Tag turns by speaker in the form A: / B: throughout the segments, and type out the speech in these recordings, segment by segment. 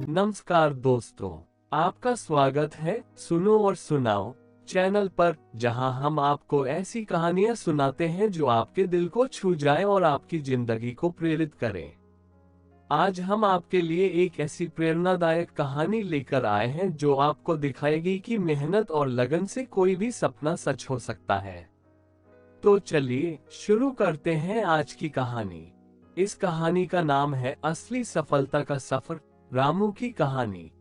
A: नमस्कार दोस्तों, आपका स्वागत है सुनो और सुनाओ चैनल पर, जहां हम आपको ऐसी कहानियां सुनाते हैं जो आपके दिल को छू जाए और आपकी जिंदगी को प्रेरित करें। आज हम आपके लिए एक ऐसी प्रेरणादायक कहानी लेकर आए हैं जो आपको दिखाएगी कि मेहनत और लगन से कोई भी सपना सच हो सकता है। तो चलिए शुरू करते हैं आज की कहानी। इस कहानी का नाम है असली सफलता का सफर, रामू की कहानी।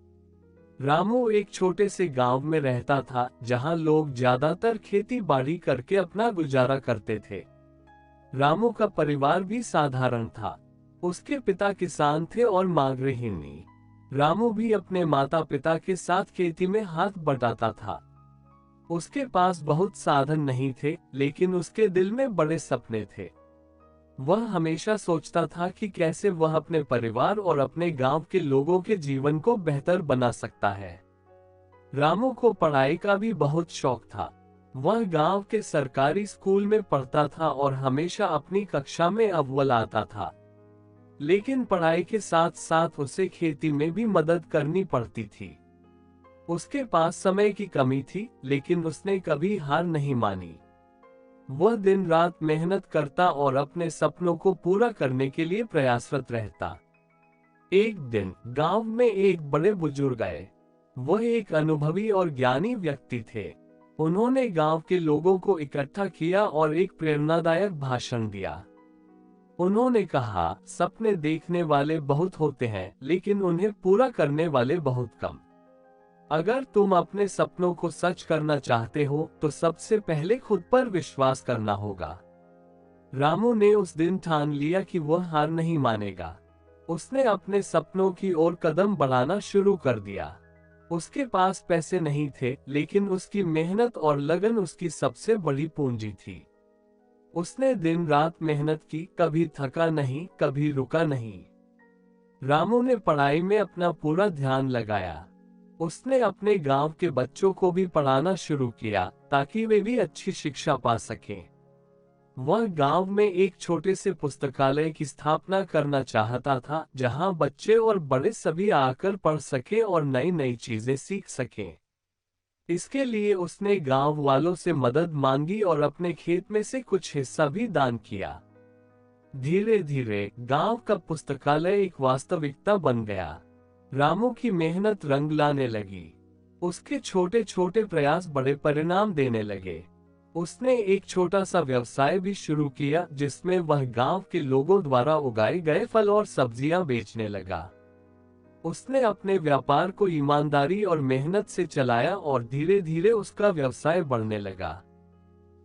A: रामू एक छोटे से गांव में रहता था, जहां लोग ज्यादातर खेती बाड़ी करके अपना गुजारा करते थे। रामू का परिवार भी साधारण था। उसके पिता किसान थे और मां गृहिणी। रामू भी अपने माता पिता के साथ खेती में हाथ बटाता था। उसके पास बहुत साधन नहीं थे, लेकिन उसके दिल में बड़े सपने थे। वह हमेशा सोचता था कि कैसे वह अपने परिवार और अपने गांव के लोगों के जीवन को बेहतर बना सकता है। रामू को पढ़ाई का भी बहुत शौक था। वह गांव के सरकारी स्कूल में पढ़ता था और हमेशा अपनी कक्षा में अव्वल आता था। लेकिन पढ़ाई के साथ साथ उसे खेती में भी मदद करनी पड़ती थी। उसके पास समय की कमी थी, लेकिन उसने कभी हार नहीं मानी। वह दिन रात मेहनत करता और अपने सपनों को पूरा करने के लिए प्रयासरत रहता। एक दिन गांव में एक बड़े बुजुर्ग आए। वह एक अनुभवी और ज्ञानी व्यक्ति थे। उन्होंने गांव के लोगों को इकट्ठा किया और एक प्रेरणादायक भाषण दिया। उन्होंने कहा, सपने देखने वाले बहुत होते हैं, लेकिन उन्हें पूरा करने वाले बहुत कम। अगर तुम अपने सपनों को सच करना चाहते हो तो सबसे पहले खुद पर विश्वास करना होगा। रामू ने उस दिन ठान लिया कि वह हार नहीं मानेगा। उसने अपने सपनों की ओर कदम बढ़ाना शुरू कर दिया। उसके पास पैसे नहीं थे, लेकिन उसकी मेहनत और लगन उसकी सबसे बड़ी पूंजी थी। उसने दिन रात मेहनत की, कभी थका नहीं, कभी रुका नहीं। रामू ने पढ़ाई में अपना पूरा ध्यान लगाया। उसने अपने गांव के बच्चों को भी पढ़ाना शुरू किया, ताकि वे भी अच्छी शिक्षा पा सकें। वह गांव में एक छोटे से पुस्तकालय की स्थापना करना चाहता था, जहां बच्चे और बड़े सभी आकर पढ़ सकें और नई नई चीजें सीख सकें। इसके लिए उसने गांव वालों से मदद मांगी और अपने खेत में से कुछ हिस्सा भी दान किया। धीरे धीरे गांव का पुस्तकालय एक वास्तविकता बन गया। रामू की मेहनत रंग लाने लगी। उसके छोटे छोटे प्रयास बड़े परिणाम देने लगे। उसने एक छोटा सा व्यवसाय भी शुरू किया, जिसमें वह गांव के लोगों द्वारा उगाए गए फल और सब्जियां बेचने लगा। उसने अपने व्यापार को ईमानदारी और मेहनत से चलाया और धीरे धीरे उसका व्यवसाय बढ़ने लगा।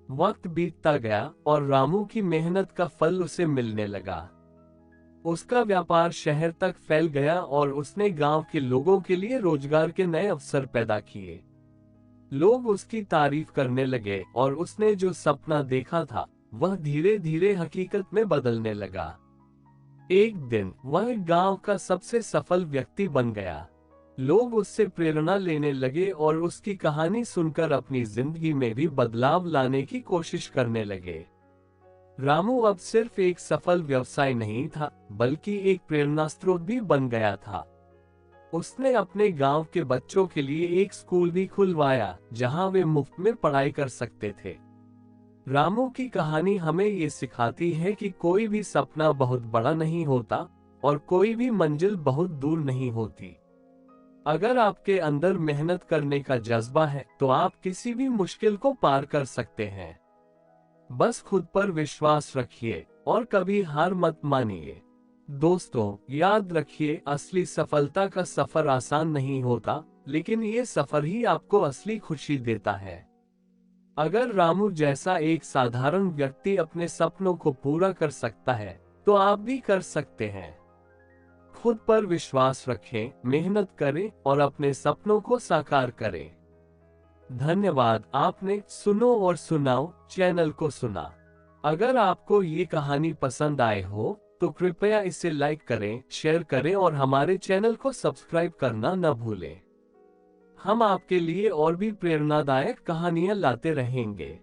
A: वक्त बीतता गया और रामू की मेहनत का फल उसे मिलने लगा। उसका व्यापार शहर तक फैल गया और उसने गांव के लोगों के लिए रोजगार के नए अवसर पैदा किए। लोग उसकी तारीफ करने लगे और उसने जो सपना देखा था, वह धीरे धीरे हकीकत में बदलने लगा। एक दिन वह गांव का सबसे सफल व्यक्ति बन गया। लोग उससे प्रेरणा लेने लगे और उसकी कहानी सुनकर अपनी जिंदगी में भी बदलाव लाने की कोशिश करने लगे। रामू अब सिर्फ एक सफल व्यवसाय नहीं था, बल्कि एक प्रेरणा स्रोत भी बन गया था। उसने अपने गांव के बच्चों के लिए एक स्कूल भी खुलवाया, जहां वे मुफ्त में पढ़ाई कर सकते थे। रामू की कहानी हमें ये सिखाती है कि कोई भी सपना बहुत बड़ा नहीं होता और कोई भी मंजिल बहुत दूर नहीं होती। अगर आपके अंदर मेहनत करने का जज्बा है, तो आप किसी भी मुश्किल को पार कर सकते हैं। बस खुद पर विश्वास रखिए और कभी हार मत मानिए। दोस्तों, याद रखिए, असली सफलता का सफर आसान नहीं होता, लेकिन ये सफर ही आपको असली खुशी देता है। अगर रामू जैसा एक साधारण व्यक्ति अपने सपनों को पूरा कर सकता है, तो आप भी कर सकते हैं। खुद पर विश्वास रखें, मेहनत करें और अपने सपनों को साकार करें। धन्यवाद, आपने सुनो और सुनाओ चैनल को सुना। अगर आपको ये कहानी पसंद आए हो तो कृपया इसे लाइक करें, शेयर करें और हमारे चैनल को सब्सक्राइब करना न भूलें। हम आपके लिए और भी प्रेरणादायक कहानियां लाते रहेंगे।